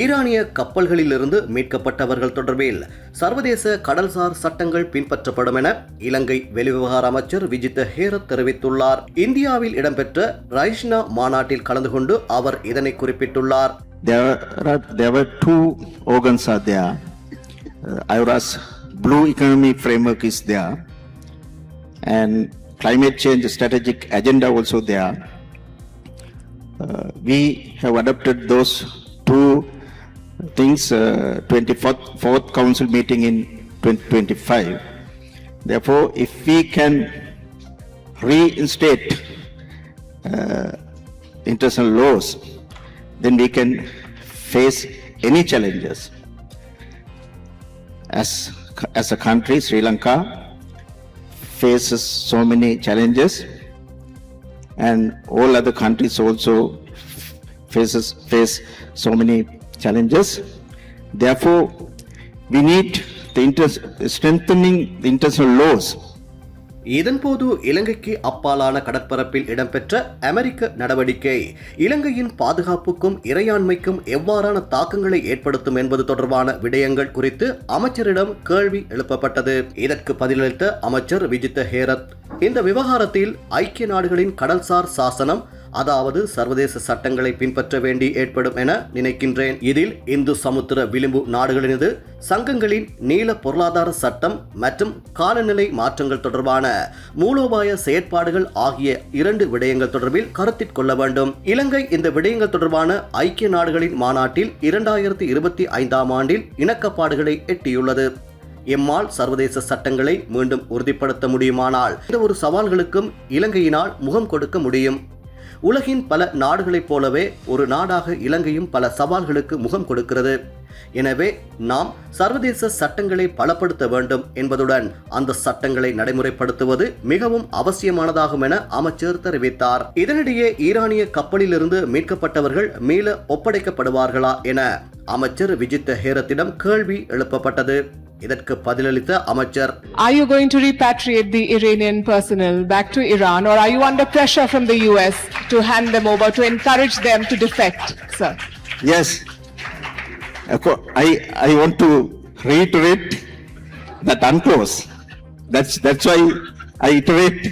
ஈரானிய கப்பல்களிலிருந்து மீட்கப்பட்டவர்கள் தொடர்பில் சர்வதேச கடல்சார் சட்டங்கள் பின்பற்றப்படும் என இலங்கை வெளிவிவகார அமைச்சர் விஜித்த ஹேரத் தெரிவித்துள்ளார். இந்தியாவில் இடம்பெற்ற ரைஷ்னா மாநாட்டில் கலந்து கொண்டு அவர் இதனை குறிப்பிட்டுள்ளார். There were two organs are there. IORA's Blue Economy Framework is there, and climate change strategic agenda also there. We have adopted those two things 24th council meeting in 2025. Therefore, if we can reinstate international laws, then we can face any challenges. As a country, Sri Lanka faces so many challenges, and all other countries also face so many challenges. Therefore, we need strengthening the international laws. இதன்போது இலங்கைக்கு அப்பாலான கடற்பரப்பில் இடம்பெற்ற அமெரிக்க நடவடிக்கை இலங்கையின் பாதுகாப்புக்கும் இறையாண்மைக்கும் எவ்வாறான தாக்கங்களை ஏற்படுத்தும் என்பது தொடர்பான விடயங்கள் குறித்து அமைச்சரிடம் கேள்வி எழுப்பப்பட்டது. இதற்கு பதிலளித்த அமைச்சர் விஜித்த ஹேரத், இந்த விவகாரத்தில் ஐக்கிய நாடுகளின் கடல்சார் சாசனம், அதாவது சர்வதேச சட்டங்களை பின்பற்ற வேண்டி ஏற்படும் என நினைக்கின்றேன். இதில் இந்து சமுத்திர விளிம்பு நாடுகளினது சங்கங்களின் நீல பொருளாதார சட்டம் மற்றும் காலநிலை மாற்றங்கள் தொடர்பான மூலோபாய செயற்பாடுகள் ஆகிய இரண்டு விடயங்கள் தொடர்பில் கருத்தில் கொள்ள வேண்டும். இலங்கை இந்த விடயங்கள் தொடர்பான ஐக்கிய நாடுகளின் மாநாட்டில் 2025 ஆண்டில் இணக்கப்பாடுகளை எட்டியுள்ளது. எம்மால் சர்வதேச சட்டங்களை மீண்டும் உறுதிப்படுத்த முடியுமானால் இந்த ஒரு சவால்களுக்கும் இலங்கையினால் முகம் கொடுக்க முடியும். உலகின் பல நாடுகளைப் போலவே ஒரு நாடாக இலங்கையும் பல சவால்களுக்கு முகம் கொடுக்கிறது. எனவே நாம் சர்வதேச சட்டங்களை பலப்படுத்த வேண்டும் என்பதுடன் அந்த சட்டங்களை நடைமுறைப்படுத்துவது மிகவும் அவசியமானதாகும் என அமைச்சர் தெரிவித்தார். இதனிடையே ஈரானிய கப்பலிலிருந்து மீட்கப்பட்டவர்கள் மீள ஒப்படைக்கப்படுவார்களா என அமைச்சர் விஜித்த ஹேரத்திடம் கேள்வி எழுப்பப்பட்டது. இதற்கு பதிலளித்த அமைச்சர், Are you going to repatriate the Iranian personnel back to Iran, or are you under pressure from the US to hand them over, to encourage them to defect, sir? Yes, I want to reiterate that UNCLOS. That's why I iterate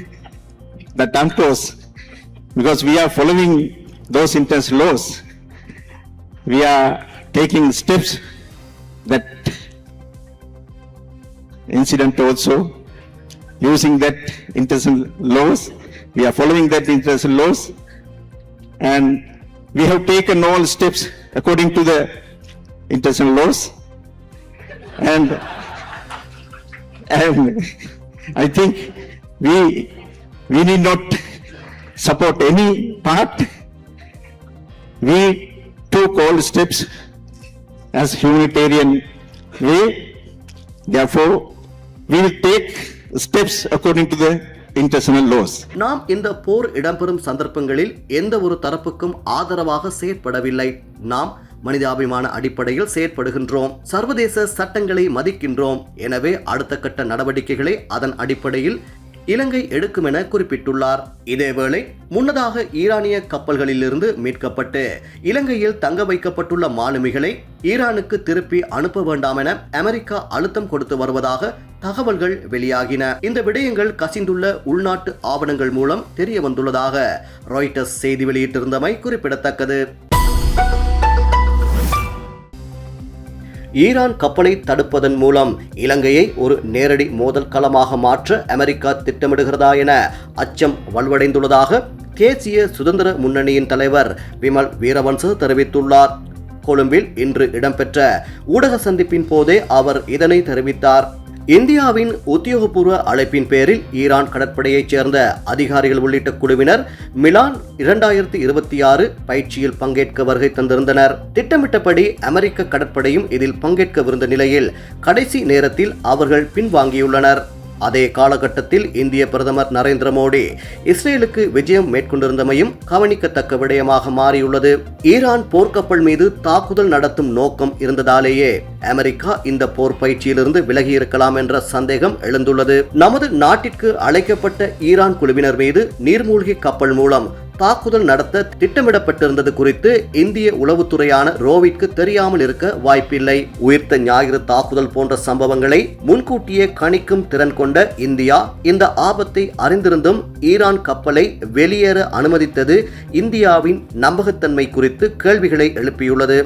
that UNCLOS, because we are following those international laws. We are taking steps that incident also, using that international laws. We are following that international laws, and we have taken all steps according to the international laws, and I think we need not support any part. We took all steps as humanitarian way. Therefore, we will take steps according to the international laws. நாம் இந்த போர் இடம்பெறும் சந்தர்ப்பங்களில் எந்த ஒரு தரப்புக்கும் ஆதரவாக செயற்படவில்லை. நாம் மனிதாபிமான அடிப்படையில் செயற்படுகின்றோம். சர்வதேச சட்டங்களை மதிக்கின்றோம். எனவே அடுத்த கட்ட நடவடிக்கைகளை அதன் அடிப்படையில் இலங்கை எடுக்கும் என குறிப்பிட்டுள்ளார். இதேவேளை முன்னதாக ஈரானிய கப்பல்களிலிருந்து மீட்கப்பட்டு இலங்கையில் தங்க வைக்கப்பட்டுள்ள மாலுமிகளை ஈரானுக்கு திருப்பி அனுப்ப வேண்டாம் என அமெரிக்கா அழுத்தம் கொடுத்து வருவதாக தகவல்கள் வெளியாகின. இந்த விடயங்கள் கசிந்துள்ள உள்நாட்டு ஆவணங்கள் மூலம் தெரிய வந்துள்ளதாக ராய்ட்டர்ஸ் செய்தி வெளியிட்டிருந்தமை குறிப்பிடத்தக்கது. ஈரான் கப்பலை தடுப்பதன் மூலம் இலங்கையை ஒரு நேரடி மோதல் களமாக மாற்ற அமெரிக்கா திட்டமிடுகிறதா என அச்சம் வலுவடைந்துள்ளதாக தேசிய சுதந்திர முன்னணியின் தலைவர் விமல் வீரவன்ச தெரிவித்துள்ளார். கொழும்பில் இன்று இடம்பெற்ற ஊடக சந்திப்பின் போதே அவர் இதனை தெரிவித்தார். இந்தியாவின் உத்தியோகபூர்வ அழைப்பின் பேரில் ஈரான் கடற்படையைச் சேர்ந்த அதிகாரிகள் உள்ளிட்ட குழுவினர் மிலான் 2026 பயிற்சியில் பங்கேற்க வருகை தந்திருந்தனர். திட்டமிட்டபடி அமெரிக்க கடற்படையும் இதில் பங்கேற்கவிருந்த நிலையில் கடைசி நேரத்தில் அவர்கள் பின்வாங்கியுள்ளனர். அதே காலகட்டத்தில் இந்திய பிரதமர் நரேந்திர மோடி இஸ்ரேலுக்கு விஜயம் மேற்கொண்டிருந்தமையும் கவனிக்கத்தக்க விடயமாக மாறியுள்ளது. ஈரான் போர்க்கப்பல் மீது தாக்குதல் நடத்தும் நோக்கம் இருந்ததாலேயே அமெரிக்கா இந்த போர் பயிற்சியிலிருந்து விலகி இருக்கலாம் என்ற சந்தேகம் எழுந்துள்ளது. நமது நாட்டிற்கு அழைக்கப்பட்ட ஈரான் குழுவினர் மீது நீர்மூழ்கி கப்பல் மூலம் தாக்குதல் நடத்த திட்டமிடப்பட்டிருந்தது குறித்து இந்திய உளவுத்துறையான ரோவிற்கு தெரியாமல் இருக்க வாய்ப்பில்லை. உயிர்த்த ஞாயிறு தாக்குதல் போன்ற சம்பவங்களை முன்கூட்டியே கணிக்கும் திறன் கொண்ட இந்தியா இந்த ஆபத்தை அறிந்திருந்தும் ஈரான் கப்பலை வெளியேற அனுமதித்தது இந்தியாவின் நம்பகத்தன்மை குறித்து கேள்விகளை எழுப்பியுள்ளது.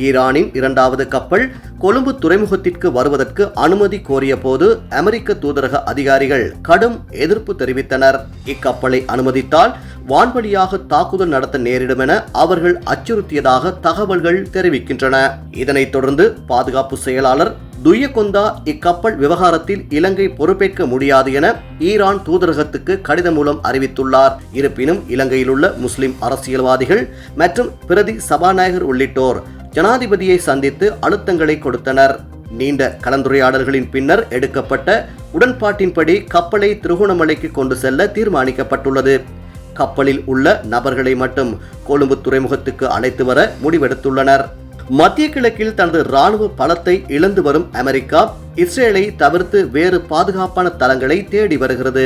ஈரானின் இரண்டாவது கப்பல் கொழும்பு துறைமுகத்திற்கு வருவதற்கு அனுமதி கோரிய போது அமெரிக்க தூதரக அதிகாரிகள் கடும் எதிர்ப்பு தெரிவித்தனர். இக்கப்பலை அனுமதித்தால் வான்வழியாக தாக்குதல் நடத்த நேரிடும் என அவர்கள் அச்சுறுத்தியதாக தகவல்கள் தெரிவிக்கின்றன. இதனைத் தொடர்ந்து பாதுகாப்பு செயலாளர் துய்யகொந்தா இக்கப்பல் விவகாரத்தில் இலங்கை பொறுப்பேற்க முடியாது என ஈரான் தூதரகத்துக்கு கடிதம் மூலம் அறிவித்துள்ளார். இருப்பினும் இலங்கையில் உள்ள முஸ்லிம் அரசியல்வாதிகள் மற்றும் பிரதி சபாநாயகர் உள்ளிட்டோர் ஜனாதிபதியை சந்தித்து அழுத்தங்களை கொடுத்தனர். நீண்ட கலந்துரையாடல்களின் பின்னர் எடுக்கப்பட்ட உடன்பாட்டின்படி கப்பலை திருகோணமலைக்கு கொண்டு செல்ல தீர்மானிக்கப்பட்டுள்ளது. கப்பலில் உள்ள நபர்களை மட்டும் கொழும்பு துறைமுகத்துக்கு அழைத்து வர முடிவெடுத்துள்ளனர். மத்திய கிழக்கில் தனது ராணுவ பலத்தை இழந்து வரும் அமெரிக்கா இஸ்ரேலை தவிர்த்து வேறு பாதுகாப்பான தளங்களை தேடி வருகிறது.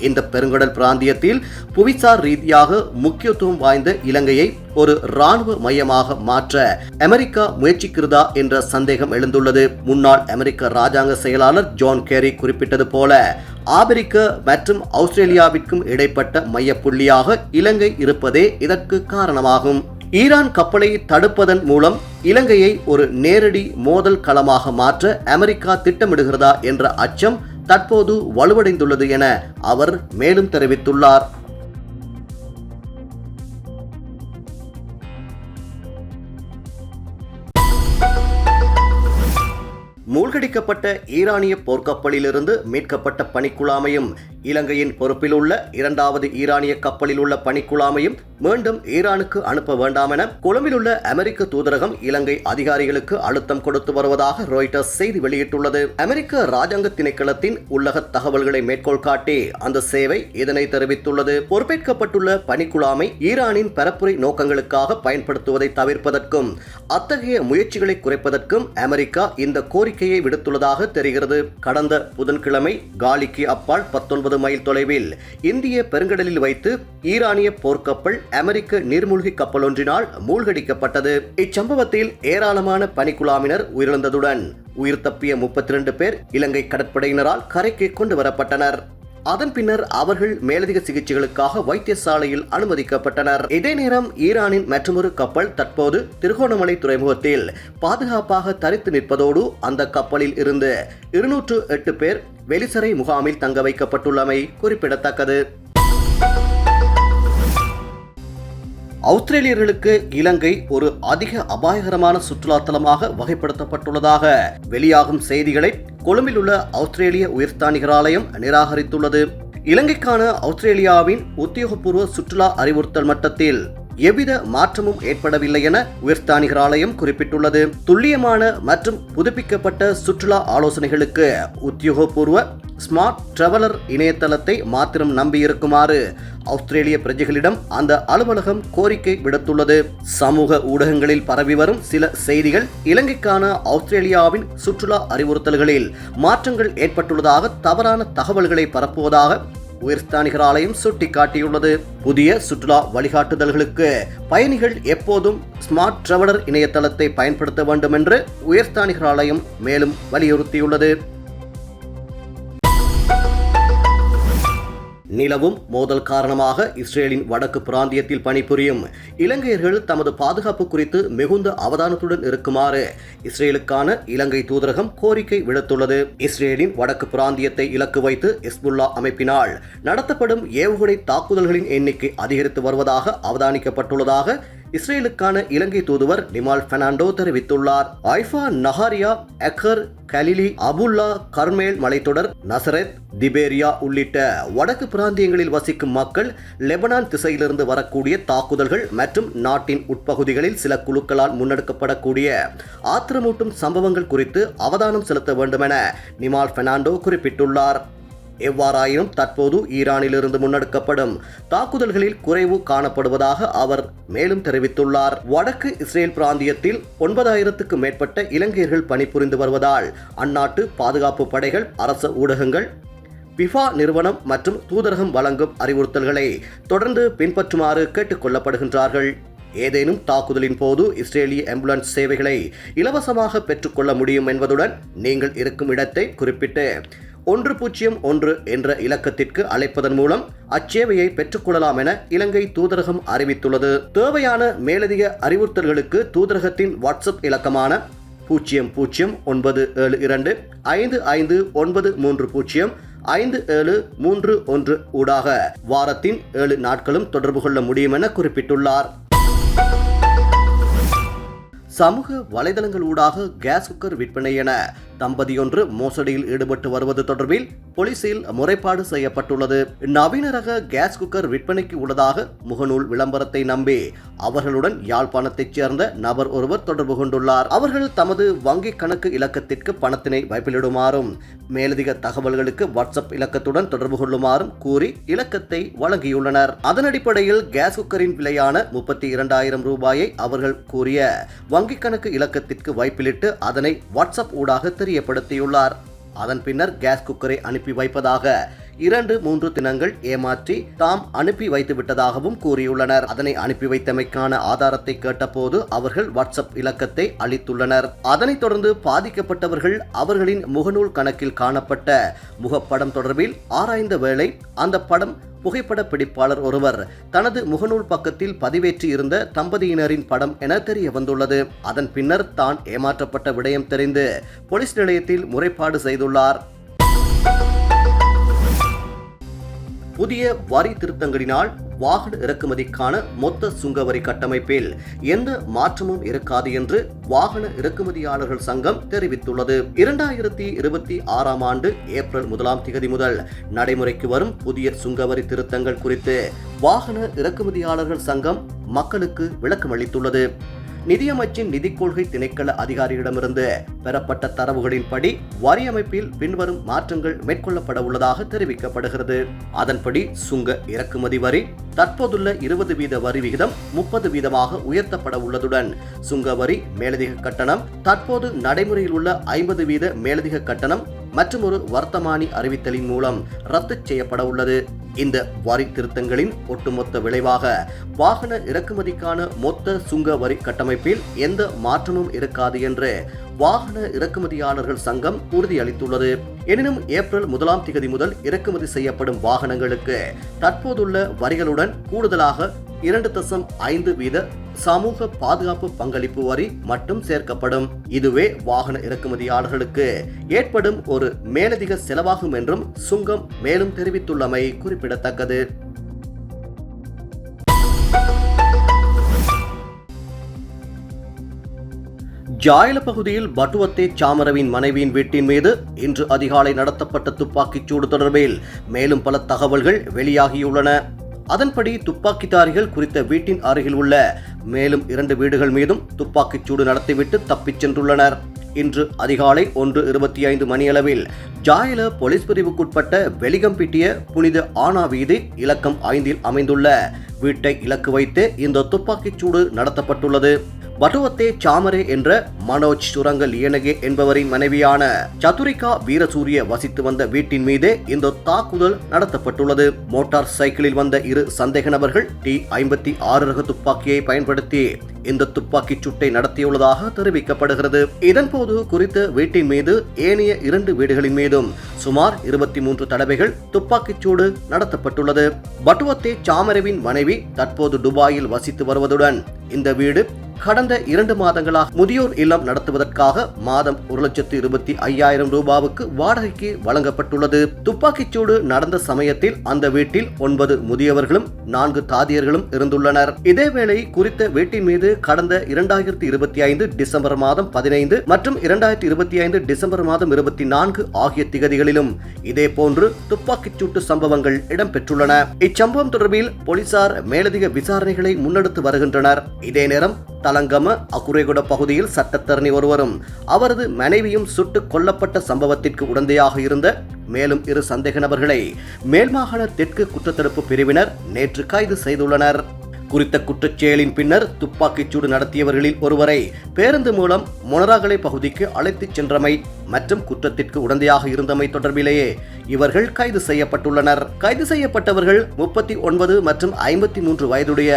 இந்த பெருங்கடல் பிராந்தியத்தில் புவிசார் ரீதியாக முக்கியத்துவம் வாய்ந்த இலங்கையை ஒரு ராணுவ மையமாக மாற்ற அமெரிக்கா முயற்சிக்கிறதா என்ற சந்தேகம் எழுந்துள்ளது. முன்னாள் அமெரிக்க ராஜாங்க செயலாளர் ஜான் கேரி குறிப்பிட்டது போல ஆப்பிரிக்க மற்றும் ஆஸ்திரேலியாவிற்கும் இடைப்பட்ட மையப்புள்ளியாக இலங்கை இருப்பதே இதற்கு காரணமாகும். ஈரான் கப்பலை தடுப்பதன் மூலம் இலங்கையை ஒரு நேரடி மோதல் களமாக மாற்ற அமெரிக்கா திட்டமிடுகிறதா என்ற அச்சம் தற்போது வலுவடைந்துள்ளது என அவர் மேலும் தெரிவித்துள்ளார். மூழ்கடிக்கப்பட்ட ஈரானிய போர்க்கப்பலிலிருந்து மீட்கப்பட்ட பணிக்குழாமையும் இலங்கையின் பொறுப்பில் உள்ள இரண்டாவது ஈரானிய கப்பலில் உள்ள பணிக்குழாமையும் மீண்டும் ஈரானுக்கு அனுப்ப வேண்டாம் என கொழும்பில் உள்ள அமெரிக்க தூதரகம் இலங்கை அதிகாரிகளுக்கு அழுத்தம் கொடுத்து வருவதாக ராய்ட்டர்ஸ் செய்தி வெளியிட்டுள்ளது. அமெரிக்க ராஜாங்க திணைக்களத்தின் உள்ளக தகவல்களை மேற்கோள் காட்டி அந்த சேவை இதனை தெரிவித்துள்ளது. பொறுப்பேற்கப்பட்டுள்ள பணிக்குழாமை ஈரானின் பரப்புரை நோக்கங்களுக்காக பயன்படுத்துவதை தவிர்ப்பதற்கும் அத்தகைய முயற்சிகளை குறைப்பதற்கும் அமெரிக்கா இந்த கோரிக்கையை விடுத்துள்ளதாக தெரிகிறது. கடந்த புதன்கிழமை காலிக்கு அப்பால் 19 மைல் தொலைவில் இந்திய பெருங்கடலில் வைத்து ஈரானிய போர்க்கப்பல் அமெரிக்க நீர்மூழ்கி கப்பல் ஒன்றினால் மூழ்கடிக்கப்பட்டது. இச்சம்பவத்தில் ஏராளமான பணிக்குழாமினர் உயிரிழந்ததுடன் உயிர் தப்பிய 32 பேர் இலங்கை கடற்படையினரால் கரைக்கு கொண்டு வரப்பட்டனர். அதன் பின்னர் அவர்கள் மேலதிக சிகிச்சைகளுக்காக வைத்தியசாலையில் அனுமதிக்கப்பட்டனர். இதே நேரம் ஈரானின் மற்றொரு கப்பல் தற்போது திருகோணமலை துறைமுகத்தில் பாதுகாப்பாக தரித்து நிற்பதோடு அந்த கப்பலில் இருந்து 208 பேர் வெளிசரை முகாமில் தங்க வைக்கப்பட்டுள்ளமை குறிப்பிடத்தக்கது. ஆஸ்திரேலியர்களுக்கு இலங்கை ஒரு அதிக அபாயகரமான சுற்றுலா தலமாக வகைப்படுத்தப்பட்டுள்ளதாக வெளியாகும் செய்திகளை கொழும்பில் உள்ள ஆஸ்திரேலிய உயர்ஸ்தானிகர் ஆலயம் நிராகரித்துள்ளது. இலங்கைக்கான ஆஸ்திரேலியாவின் உத்தியோகபூர்வ சுற்றுலா அறிவுறுத்தல் மட்டத்தில் எவ்வித மாற்றமும் ஏற்படவில்லை என உயர்ஸ்தானிகர் ஆலயம் குறிப்பிட்டுள்ளது. துல்லியமான மற்றும் புதுப்பிக்கப்பட்ட சுற்றுலா ஆலோசனைகளுக்கு உத்தியோகபூர்வ ஸ்மார்ட் டிராவலர் இணையதளத்தை மாத்திரம் நம்பியிருக்குமாறு ஆஸ்திரேலிய பிரஜைகளிடம் அந்த அலுவலகம் கோரிக்கை விடுத்துள்ளது. சமூக ஊடகங்களில் பரவி வரும் சில செய்திகள் இலங்கைக்கான ஆஸ்திரேலியாவின் சுற்றுலா அறிவுறுத்தல்களில் மாற்றங்கள் ஏற்பட்டுள்ளதாக தவறான தகவல்களை பரப்புவதாக உயர்ஸ்தானிகர் ஆலயம் சுட்டிக்காட்டியுள்ளது. புதிய சுற்றுலா வழிகாட்டுதல்களுக்கு பயணிகள் எப்போதும் ஸ்மார்ட் டிராவலர் இணையதளத்தை பயன்படுத்த வேண்டும் என்று உயர்ஸ்தானிகர் ஆலயம் மேலும் வலியுறுத்தியுள்ளது. நிலவும் மோதல் காரணமாக இஸ்ரேலின் வடக்கு பிராந்தியத்தில் பணிபுரியும் இலங்கையர்கள் தமது பாதுகாப்பு குறித்து மிகுந்த அவதானத்துடன் இருக்குமாறு இஸ்ரேலுக்கான இலங்கை தூதரகம் கோரிக்கை விடுத்துள்ளது. இஸ்ரேலின் வடக்கு பிராந்தியத்தை இலக்கு வைத்து ஹிஸ்புல்லா அமைப்பினால் நடத்தப்படும் ஏவுகணை தாக்குதல்களின் எண்ணிக்கை அதிகரித்து வருவதாக அவதானிக்கப்பட்டுள்ளதாக இஸ்ரேலுக்கான இலங்கை தூதுவர் நிமால் பெர்னாண்டோ தெரிவித்துள்ளார். ஐஃபா, நஹாரியா, எக்கர், கலிலி, அபுல்லா, கர்மேல் மலைத்தொடர், நசரத், திபேரியா உள்ளிட்ட வடக்கு பிராந்தியங்களில் வசிக்கும் மக்கள் லெபனான் திசையிலிருந்து வரக்கூடிய தாக்குதல்கள் மற்றும் நாட்டின் உட்பகுதிகளில் சில குழுக்களால் முன்னெடுக்கப்படக்கூடிய ஆத்திரமூட்டும் சம்பவங்கள் குறித்து அவதானம் செலுத்த வேண்டும் என நிமால் பெர்னாண்டோ குறிப்பிட்டுள்ளார். எவ்வாறாயினும் தற்போது ஈரானிலிருந்து முன்னெடுக்கப்படும் தாக்குதல்களில் குறைவு காணப்படுவதாக அவர் மேலும் தெரிவித்துள்ளார். வடக்கு இஸ்ரேல் பிராந்தியத்தில் 9,000க்கும் மேற்பட்ட இலங்கையர்கள் பணிபுரிந்து வருவதால் அந்நாட்டு பாதுகாப்பு படைகள், அரச ஊடகங்கள் பிஃபா நிறுவனம் மற்றும் தூதரகம் வழங்கும் அறிவுறுத்தல்களை தொடர்ந்து பின்பற்றுமாறு கேட்டுக் கொள்ளப்படுகின்றார்கள். ஏதேனும் தாக்குதலின் போது இஸ்ரேலிய ஆம்புலன்ஸ் சேவைகளை இலவசமாக பெற்றுக்கொள்ள முடியும் என்பதுடன் நீங்கள் இருக்கும் இடத்தை குறிப்பிட்டு 101 என்ற இலக்கத்திற்கு அழைப்பதன் மூலம் அச்சேவையை பெற்றுக்கொள்ளலாம் என இலங்கை தூதரகம் அறிவித்துள்ளது. தேவையான மேலதிக அறிவுறுத்தல்களுக்கு தூதரகத்தின் வாட்ஸ்அப் இலக்கமான 0097255930 5731 ஊடாக வாரத்தின் 7 நாட்களும் தொடர்பு கொள்ள முடியும் என குறிப்பிட்டுள்ளார். சமூக வலைதளங்கள் ஊடாக கேஸ் குக்கர் விற்பனை என தம்பதியொன்று மோசடியில் ஈடுபட்டு வருவது தொடர்பில் போலீசில் முறைப்பாடு செய்யப்பட்டுள்ளது. நவீன ரக கேஸ் குக்கர் விற்பனைக்கு உள்ளதாக முகநூல் விளம்பரத்தை நம்பி அவர்களுடன் யாழ்ப்பாணத்தைச் சேர்ந்த நபர் ஒருவர் தொடர்பு கொண்டுள்ளார். அவர்கள் தமது வங்கி கணக்கு இலக்கத்திற்கு பணத்தினை வைப்பிலிடுமாறும் மேலதிக தகவல்களுக்கு வாட்ஸ்அப் இலக்கத்துடன் தொடர்பு கொள்ளுமாறும் கூறி இலக்கத்தை வழங்கியுள்ளனர். அதன் அடிப்படையில் கேஸ் குக்கரின் விலையான 32,000 ரூபாயை அவர்கள் கூறிய வங்கி கணக்கு இலக்கத்திற்கு வைப்பிலிட்டு அதனை வாட்ஸ்அப் ஊடாக தெரியப்படுத்தியுள்ளார். அதன் பின்னர் கேஸ் குக்கரை அனுப்பி வைப்பதாக 2-3 தினங்கள் ஏமாற்றி தாம் அனுப்பி வைத்து விட்டதாகவும் கூறியுள்ளனர். அதனை அனுப்பி வைத்தமைக்கான ஆதாரத்தை கேட்டபோது அவர்கள் வாட்ஸ்அப் இலக்கத்தை அளித்துள்ளனர். அதனைத் தொடர்ந்து பாதிக்கப்பட்டவர்கள் அவர்களின் முகநூல் கணக்கில் காணப்பட்ட முகப்படம் தொடர்பில் ஆராய்ந்த வேளை அந்த படம் புகைப்பட பிடிப்பாளர் ஒருவர் தனது முகநூல் பக்கத்தில் பதிவேற்றி இருந்த தம்பதியினரின் படம் என தெரிய வந்துள்ளது. அதன் பின்னர் தான் ஏமாற்றப்பட்ட விடயம் தெரிந்து போலீஸ் நிலையத்தில் முறைப்பாடு செய்துள்ளார். புதிய வரி திருத்தங்களினால் வாகன இறக்குமதிக்கான மொத்த சுங்கவரி கட்டமைப்பில் எந்த மாற்றமும் இருக்காது என்று வாகன இறக்குமதியாளர்கள் சங்கம் தெரிவித்துள்ளது. 2026 ஆண்டு ஏப்ரல் 1 முதல் நடைமுறைக்கு வரும் புதிய சுங்கவரி திருத்தங்கள் குறித்து வாகன இறக்குமதியாளர்கள் சங்கம் மக்களுக்கு விளக்கமளித்துள்ளது. நிதியமைச்சின் நிதிக் கொள்கை திணைக்கள அதிகாரியிடமிருந்து பெறப்பட்ட தரவுகளின்படி வரி அமைப்பில் பின்வரும் மாற்றங்கள் மேற்கொள்ளப்பட உள்ளதாக தெரிவிக்கப்படுகிறது. அதன்படி சுங்க இறக்குமதி வரி தற்போதுள்ள 20% வரி விகிதம் 30% உயர்த்தப்பட உள்ளதுடன் சுங்க வரி மேலதிக கட்டணம் தற்போது நடைமுறையில் உள்ள 50% மேலதிக கட்டணம் மற்றும் ஒரு வர்த்தமானி அறிவித்தலின் மூலம் ரத்து செய்யப்பட உள்ளது. இந்த வரி திருத்தங்களின் ஒட்டுமொத்த விளைவாக வாகன இறக்குமதிக்கான மொத்த சுங்க வரி கட்டமைப்பில் எந்த மாற்றமும் இருக்காது என்று வாகன இறக்குமதியாளர்கள் சங்கம் உறுதியளித்துள்ளது. எனினும் ஏப்ரல் 1 முதல் இறக்குமதி செய்யப்படும் வாகனங்களுக்கு தற்போதுள்ள வரிகளுடன் கூடுதலாக 2.5% சமூக பாதுகாப்பு பங்களிப்பு வரி மட்டும் சேர்க்கப்படும். இதுவே வாகன இறக்குமதியாளர்களுக்கு ஏற்படும் ஒரு மேலதிக செலவாகும் என்றும் சுங்கம் மேலும் தெரிவித்துள்ளமை குறிப்பிடத்தக்கது. ஜாயல பகுதியில் பட்டுவத்தே சாமரவின் மனைவியின் வீட்டின் மீது இன்று அதிகாலை நடத்தப்பட்ட துப்பாக்கிச்சூடு தொடர்பில் மேலும் பல தகவல்கள் வெளியாகியுள்ளன. அதன்படி துப்பாக்கிதாரிகள் குறித்த வீட்டின் அருகில் உள்ள மேலும் 2 வீடுகள் மீதும் துப்பாக்கிச்சூடு நடத்திவிட்டு தப்பிச் சென்றுள்ளனர். இன்று அதிகாலை 1:25 மணியளவில் ஜாயல போலீஸ் பிரிவுக்குட்பட்ட வெலிகம்பிட்டிய புனித ஆனா வீதி இலக்கம் 5 அமைந்துள்ள வீட்டை இலக்கு வைத்து இந்த துப்பாக்கிச்சூடு நடத்தப்பட்டுள்ளது. பட்டுவத்தே சாமரே என்ற மனோஜ் சுரங்க லியனகே என்பவரின் மனைவியான சதுரிகா வீரசூரிய வசித்து வந்த வீட்டின் மீதே இந்த தாக்குதல் நடத்தப்பட்டுள்ளது. மோட்டார் சைக்கிளில் வந்த 2 சந்தேக நபர்கள் T56 ரக துப்பாக்கியை பயன்படுத்தி இந்த துப்பாக்கி சூட்டை நடத்தியுள்ளதாக தெரிவிக்கப்படுகிறது. இதன்போது குறித்த வீட்டின் மீது ஏனைய 2 வீடுகளின் மீதும் சுமார் 23 தடவைகள் துப்பாக்கிச்சூடு நடத்தப்பட்டுள்ளது. பட்டுவத்தே சாமரேவின் மனைவி தற்போது துபாயில் வசித்து வருவதுடன் இந்த வீடு கடந்த 2 மாதங்களாக முதியோர் இல்லம் நடத்துவதற்காக மாதம் 1,25,000 ரூபாவுக்கு வாடகைக்கு வழங்கப்பட்டுள்ளது. துப்பாக்கிச்சூடு நடந்த சமயத்தில் அந்த வீட்டில் 9 முதியவர்களும் 4 தாதியர்களும் இருந்துள்ளனர். இதேவேளை குறித்த வீட்டின் மீது கடந்த 2025 டிசம்பர் மாதம் 15 மற்றும் 2025 டிசம்பர் மாதம் 24 ஆகிய திகதிகளிலும் இதேபோன்று துப்பாக்கிச்சூட்டு சம்பவங்கள் இடம்பெற்றுள்ளன. இச்சம்பவம் தொடர்பில் போலீசார் மேலதிக விசாரணைகளை முன்னெடுத்து வருகின்றனர். இதே நேரம் தலங்கம அகுரேகுட பகுதியில் சட்டத்தரணி ஒருவரும் அவரது மனைவியும் சுட்டுக் கொல்லப்பட்ட சம்பவத்திற்கு உடந்தையாக இருந்த மேலும் 2 சந்தேக நபர்களை மேல்மாகாண தெற்கு குற்றத்தடுப்பு பிரிவினர் நேற்று கைது செய்துள்ளனர். குறித்த குற்றச்செயலின் பின்னர் துப்பாக்கிச்சூடு நடத்தியவர்களில் ஒருவரை பேருந்து மூலம் மொனராகலை பகுதிக்கு அழைத்துச் சென்றமை மற்றும் குற்றத்திற்கு உடந்தையாக இருந்தமை தொடர்பிலேயே இவர்கள் கைது செய்யப்பட்டுள்ளனர். கைது செய்யப்பட்டவர்கள் 39 மற்றும் 53 வயதுடைய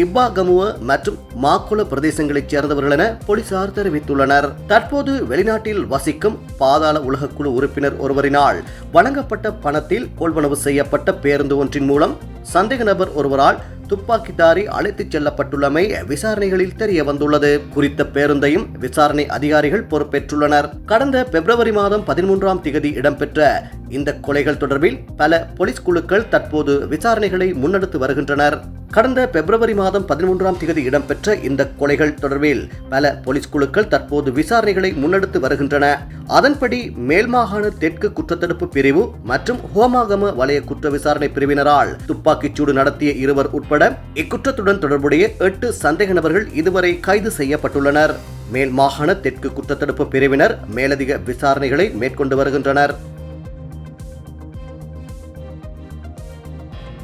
இப்பாகமுவ மற்றும் மாக்குள பிரதேசங்களைச் சேர்ந்தவர்கள் என போலீசார் தெரிவித்துள்ளனர். தற்போது வெளிநாட்டில் வசிக்கும் பாதாள உலகக்குழு உறுப்பினர் ஒருவரினால் வழங்கப்பட்ட பணத்தில் கொள்வனவு செய்யப்பட்ட பேருந்து ஒன்றின் மூலம் சந்தேக நபர் ஒருவரால் துப்பாக்கிதாரி அழைத்துச் செல்லப்பட்டுள்ளமை விசாரணைகளில் தெரிய வந்துள்ளது. குறித்த பேருந்தையும் விசாரணை அதிகாரிகள் பொறுப்பேற்றுள்ளனர். கடந்த பிப்ரவரி மாதம் 13ஆம் திகதி இடம்பெற்ற இந்த கொலைகள் தொடர்பில் பல போலீஸ் குழுக்கள் தற்போது விசாரணைகளை முன்னெடுத்து வருகின்றனர். கடந்த பிப்ரவரி மாதம் 13ஆம் திகதி இடம்பெற்ற இந்த கொலைகள் தொடர்பில் பல போலீஸ் குழுக்கள் தற்போது விசாரணைகளை முன்னெடுத்து வருகின்றன. அதன்படி மேல்மாகாண தெற்கு குற்றத்தடுப்பு பிரிவு மற்றும் ஹோமாகம வலய குற்ற விசாரணை பிரிவினரால் துப்பாக்கிச்சூடு நடத்திய இருவர் உட்பட இக்குற்றத்துடன் தொடர்புடைய 8 சந்தேக நபர்கள் இதுவரை கைது செய்யப்பட்டுள்ளனர். மேல் மாகாண தெற்கு குற்றத்தடுப்பு பிரிவினர் மேலதிக விசாரணைகளை மேற்கொண்டு வருகின்றனர்.